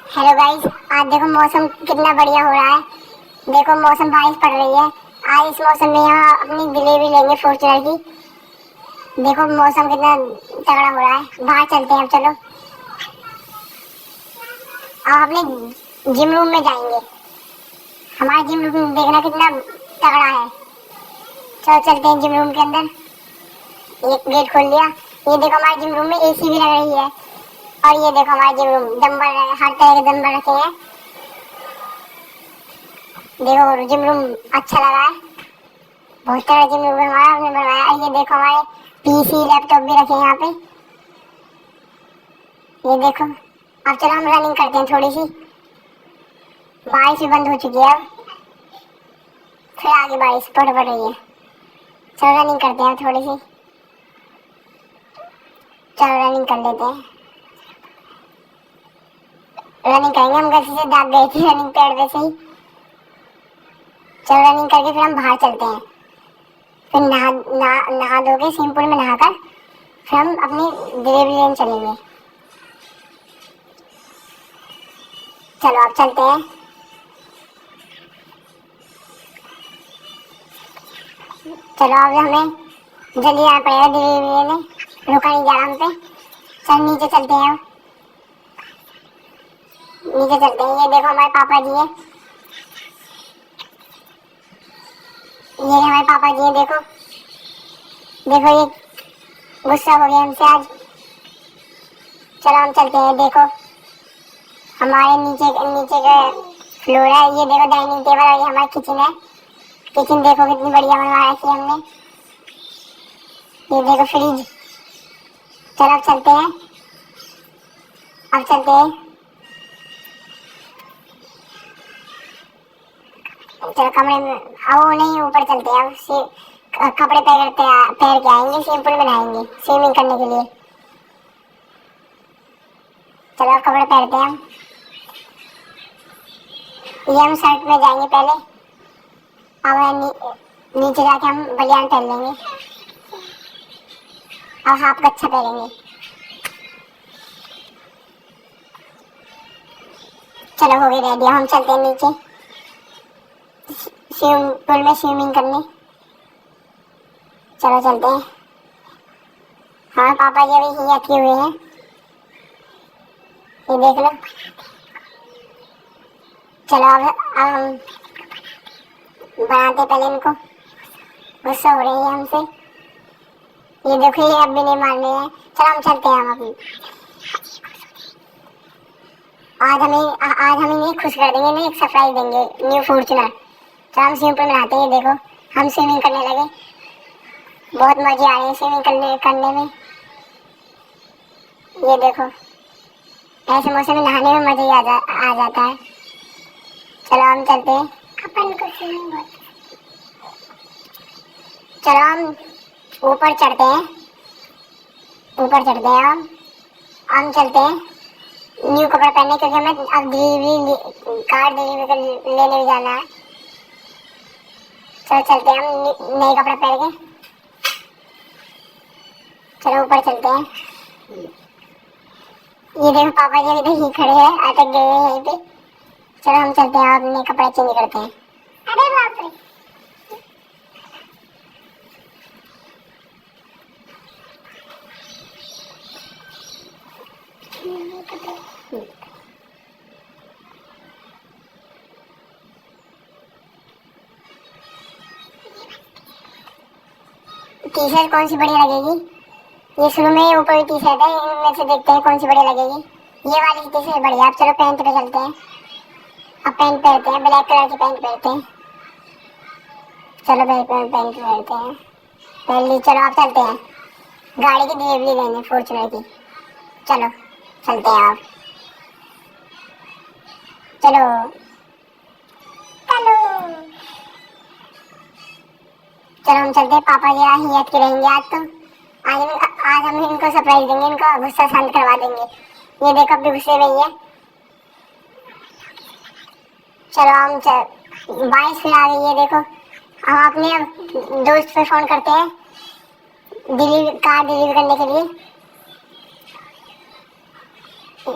Hello guys, आज देखो मौसम कितना बढ़िया हो रहा है। देखो मौसम बारिश पड़ रही है। आज इस मौसम में यहाँ अपनी डिलीवरी लेंगे फॉर्च्यूनर की। देखो मौसम कितना तगड़ा हो रहा है। बाहर चलते हैं अब, चलो। अब अपने जिम रूम में जाएंगे। हमारा जिम रूम देखना कितना तगड़ा है। चलो चलते हैं जिम रूम के अंदर। एक गेट खोल लिया। ये देखो हमारे जिम रूम में एसी भी लग रही है। और ये देखो हमारे जिम रूम डंबल, हर तरह के डंबल रखे हैं। देखो जिम रूम अच्छा लगा है। बहुत सारा जिम रूम हमारा हमने बनवाया। ये देखो हमारे पीसी लैपटॉप भी रखे हैं यहाँ पे। ये देखो। अब चलो हम रनिंग करते हैं थोड़ी सी। बारिश भी बंद हो चुकी है अब। फिर आगे बारिश पड़ रही है। चलो रनिंग करते हैं थोड़ी सी। चलो रनिंग कर लेते हैं। रनिंग करेंगे। हम गलती से दाग गए थे रनिंग पैड पे से ही। चलो रनिंग करके फिर हम बाहर चलते हैं। फिर नहा धो के स्विमिंग पूल में नहाकर फिर हम अपनी डिलीवरी लेने चलेंगे। चलो अब चलते हैं। चलो अब हमें जल्दी आना पड़ेगा डिलीवरी लेने। रुका नहीं जा रहा हम पे। चल नीचे चलते हैं अब। नीचे चलते हैं। ये देखो हमारे पापा जी हैं। ये हमारे पापा जी हैं। देखो देखो ये गुस्सा हो गया हमसे आज। चलो हम चलते हैं। देखो हमारे नीचे नीचे का फ्लोर है। ये देखो डाइनिंग टेबल और ये हमारा किचन है। किचन देखो कितनी बढ़िया बनवा रखी है हमने। ये देखो फ्रिज। चलो अब चलते हैं। अब चलते हैं। चलो कमरे में अब वो नहीं, ऊपर चलते हैं। अब कपड़े पैर के आएंगे। स्विमिंग पूल में नहाएंगे स्विमिंग करने के लिए। चलो अब कपड़े पहनते हैं हम। ये हम शर्ट में जाएंगे पहले। अब नीचे जाके हम बनियान पहन लेंगे और हाफ कच्छा पहनेंगे। चलो हो गए रेडी। हम चलते हैं नीचे स्विमिंग पूल में स्विमिंग करने। चलो चलते हैं। हाँ पापा जी अभी यहाँ किए हुए हैं। ये देख लो। चलो अब हम बनाते पहले इनको। गुस्सा हो रही है हमसे। ये देखो ये अब भी नहीं मान रहे हैं। चलो हम चलते हैं। हम अभी आज हम इन्हें खुश कर देंगे। इन्हें एक सरप्राइज देंगे न्यू फॉर्च्यूनर। चलो हम स्विमिंग पूल में नहाते हैं। देखो हम स्विमिंग करने लगे। बहुत मजे आ रहे हैं स्विमिंग करने में। ये देखो ऐसे मौसम में नहाने में मजा ही आ जाता है। चलो हम चलते हैं। अपन को स्विमिंग बहुत। चलो हम ऊपर चढ़ते हैं। ऊपर चढ़ते हैं हम चलते हैं न्यू कपड़ा पहनने, क्योंकि हमें अब कार डिलीवरी लेने भी जाना है। चलो चलते हैं हम नए कपड़ा पहन के। चलो ऊपर चलते हैं। ये देखो पापा जी अभी तक खड़े हैं, अटक गए हैं यहीं पे। चलो हम चलते हैं अपने कपड़े चेंज करते हैं। अरे बाप रे। टी शर्ट कौन सी बढ़िया लगेगी? ये शुरू में ऊपर टी शर्ट है, इनमें से देखते हैं कौन सी बढ़िया लगेगी। ये वाली टी शर्ट बढ़िया। अब चलो पैंट पे चलते हैं। अब पैंट पहनते हैं। ब्लैक कलर की पैंट पहनते हैं। चलो भाई पैंट पहनते हैं पहन ली। चलो अब चलते हैं गाड़ी की डिलीवरी लेने फॉर्च्यूनर की। चलो चलते हैं आप। चलो चलो चलो हम चलते हैं। पापा जी आज याद के रहेंगे। आज हम इनको सरप्राइज देंगे। इनका गुस्सा शांत करवा देंगे। ये देखो अब भी गुस्से में ही है। चलो हम बारिश फिर आ गई है। देखो हम अपने दोस्त पे फोन करते हैं कार डिलीवर करने के लिए।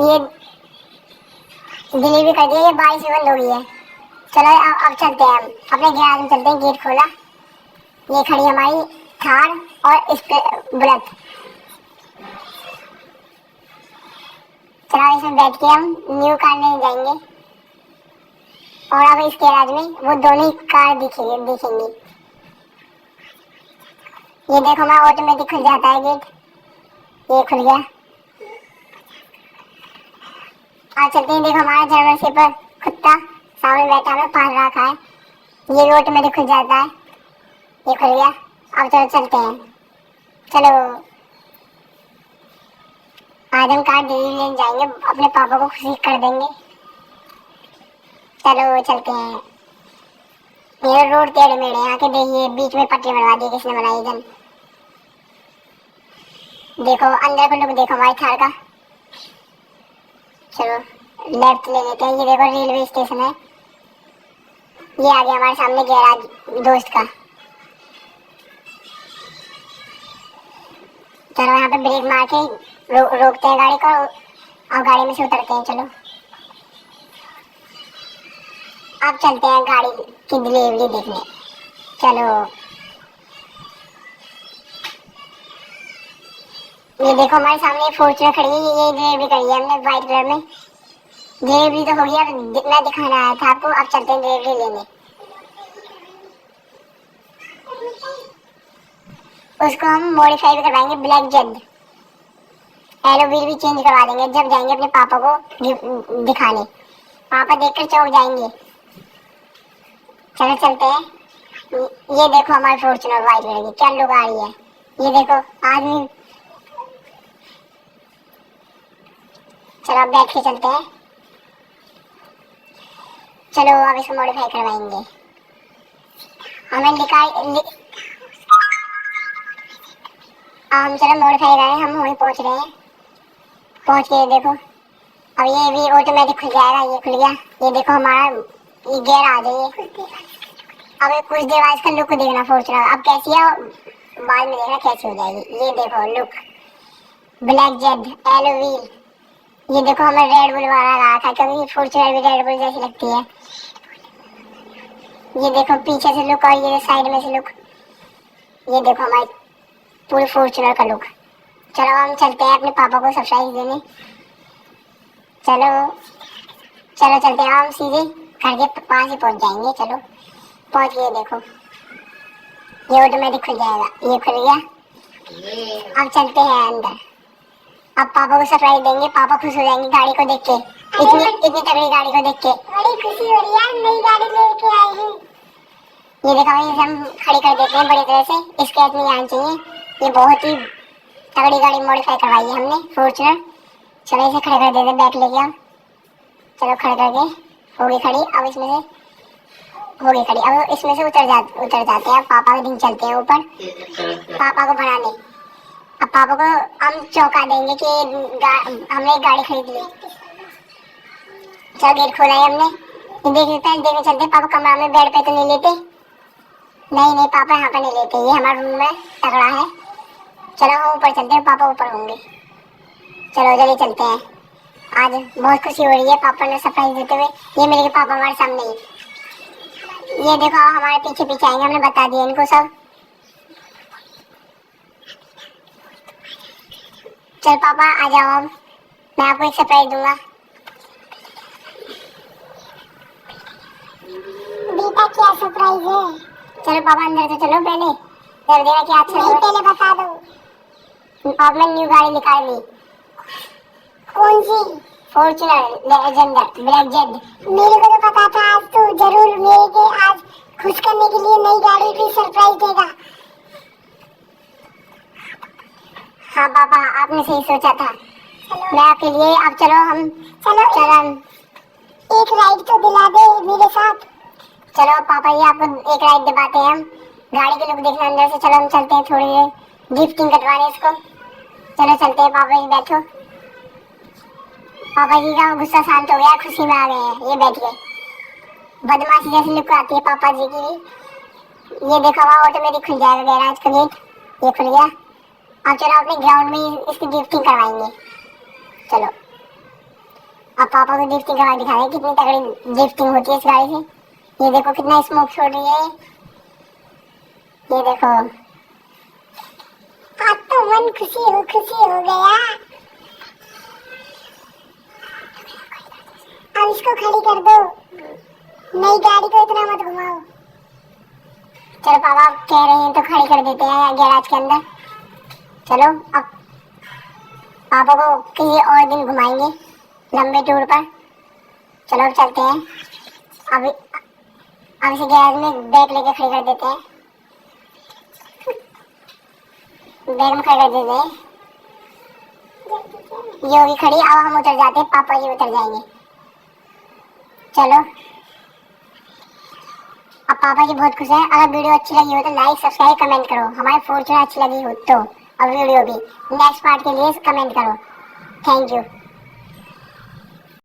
ये डिलीवरी कर दिया, ये बारिश भी बंद हो गई है। चलो अब चलते हैं, हम अपने गैराज में चलते हैं। गेट खोला, ये खड़ी हमारी थार और इस पे बुलेट। चलो इसमें बैठ के हम न्यू कार लेने जाएंगे और अब इस गैराज में वो दोनों ही कार दिखेंगी। ये देखो हमारा ऑटोमेटिक खुल जाता है गेट, ये खुल गया। आज चलते हैं, देखो हमारा जर्मन शेफर्ड कुत्ता सामने बैठा है, पाल रखा है, ये भी ऑटोमेटिक खुल जाता है, ये खुल गया। अब चलो चलते हैं, चलो आज हम कार डिलीवरी लेने जाएंगे, अपने पापा को खुशी कर देंगे। चलो चलते हैं। ये रोड टेढ़े मेढ़े हैं, आके देखिए बीच में पटरी बनवा दी किसने बनाई इधर। देखो अंदर को लुक देखो हमारी थार का। चलो लेफ्ट ले लेते हैं, ये देखो रेलवे स्टेशन है, ये आ गया हमारे सामने गैराज दोस्त का। चलो यहाँ पे ब्रेक मार के रोकते हैं गाड़ी को और गाड़ी में से उतरते हैं। चलो अब चलते हैं गाड़ी की डिलीवरी देखने। चलो ये देखो हमारे सामने फॉर्च्यूनर खड़ी है, ये डिलीवरी करी है हमने व्हाइट कलर में। डिलीवरी तो हो गया, मैं दिखाना आया था आपको। अब चलते हैं डिलीवरी लेने, उसको हम मॉडिफाई भी करवाएंगे, ब्लैक जेड एलो व्हील भी चेंज करवा देंगे जब जाएंगे अपने पापा को दिखाने। पापा देखकर चौंक जाएंगे। चलो चलते हैं। ये देखो हमारी फॉर्च्यूनर व्हाइट कलर की क्या लुक आ रही है, ये देखो आदमी। चलो अब बैठ के चलते हैं। चलो अब इसको मॉडिफाई करवाएंगे। हमें हम चलो मॉडिफाई कर रहे हैं, हम वहीं पहुंच रहे हैं। पहुंच गए देखो, अब ये भी ऑटोमेटिक खुल जाएगा, ये खुल गया। ये देखो हमारा ये गियर आ जाइए। अब कुछ देर बाद इसका लुक देखना फॉर्च्यूनर अब कैसी है, बाद में देखना कैसी हो जाएगी। ये देखो look black Z yellow wheel. ये देखो हमें रेड बुल वाला लगा था क्योंकि फॉर्च्यूनर भी रेड बुल जैसी लगती है। ये देखो पीछे से लुक और ये साइड में से लुक, ये देखो हमारी पूरी फॉर्च्यूनर का लुक। चलो हम चलते हैं अपने पापा को सरप्राइज देने। चलो चलो चलते हैं, हम सीधे घर के पास ही पहुंच जाएंगे। चलो पहुंच गए, देखो ये ऑटोमेटिक खुल जाएगा, ये खुल गया। अब चलते हैं अंदर, अब पापा को सरप्राइज देंगे। पापा खुश हो जाएंगे गाड़ी को देख के, इतनी तगड़ी गाड़ी को देख के बड़ी खुशी हो रही है, नई गाड़ी लेके आए हैं। ये देखो हम खड़ी कर देते हैं बड़ी तरह से, स्क्रैच नहीं आना चाहिए। ये बहुत ही तगड़ी गाड़ी मॉडिफाई करवाई है हमने फॉर्च्यूनर। चलो इसे खड़े कर देते हैं, बैक लेके आओ। चलो खड़े करके हो गई खड़ी। अब इसमें से हो गई खड़ी, अब इसमें से उतर जाते हैं। पापा के दिन चलते हैं ऊपर पापा को बनाने। अब पापा को हम चौंका देंगे कि हमने एक गाड़ी खरीद ली। चलो गेट खोला है हमने, देखने चलते। पापा कमरा में बेड पे तो नहीं लेते, नहीं पापा यहाँ पे नहीं लेते, ये हमारा रूम में तगड़ा है। चलो हम ऊपर चलते हैं, पापा ऊपर होंगे। चलो जल्दी चलते हैं। आज बहुत खुशी हो रही है पापा ने सरप्राइज देते हुए। ये मेरे पापा हमारे सामने ही, ये देखो हमारे पीछे पीछे आएंगे, हमने बता दिया इनको सब। चल पापा आ जाओ, अब मैं आपको एक सरप्राइज दूंगा। बेटा क्या सरप्राइज है? चलो पापा अंदर तो चलो, पहले जब देना क्या अच्छा नहीं, पहले बता दो। पापा ने न्यू गाड़ी निकाल ली। कौन सी? Fortuner Legender black jade. मेरे को तो पता था आज तो जरूर मेरे के आज खुश करने के लिए नई गाड़ी की सरप्राइज देगा। हाँ पापा आपने सही सोचा था, मैं आपके लिए। अब चलो एक राइड तो दिला दे मेरे साथ। चलो पापा ये आपको एक राइड दिलाते हैं हम, गाड़ी के लुक देखना अंदर से। चलो हम चलते हैं थोड़ी देर गिफ्टिंग कटवाने इसको। चलो चलते हैं पापा जी, बैठो। पापा जी का गुस्सा शांत हो गया, खुशी में आ गए हैं, ये बैठ गए। बदमाशी जैसी लुक आती है पापा जी की। ये देखो वहाँ ऑटोमेटिक खुल जाएगा गैराज का गेट, ये खुल गया। अब चलो अपने ग्राउंड में इसकी गिफ्टिंग करवाएंगे। चलो अब पापा को ड्रिफ्टिंग करवा दिखा रहे हैं, कितनी तगड़ी ड्रिफ्टिंग होती है इस गाड़ी से। ये देखो कितना स्मोक छोड़ रही है, ये देखो। आज तो मन खुशी हो गया। अब इसको खड़ी कर दो, नई गाड़ी को इतना मत घुमाओ। चलो पापा कह रहे हैं तो खड़ी कर देते हैं गैराज के अंदर। चलो अब पापा को किसी और दिन घुमाएंगे लंबे टूर पर। चलो अब चलते हैं। अभी अब इसे गैराज में बैग लेके खड़ी कर देते हैं, बैग में खड़ी कर देते हैं। ये होगी खड़ी, अब हम उतर जाते हैं, पापा जी उतर जाएंगे। चलो अब पापा जी बहुत खुश हैं। अगर वीडियो अच्छी लगी हो तो लाइक सब्सक्राइब कमेंट करो। हमारी फॉर्च्यूनर अच्छी लगी हो तो, और वीडियो भी नेक्स्ट पार्ट के लिए कमेंट करो। Thank you.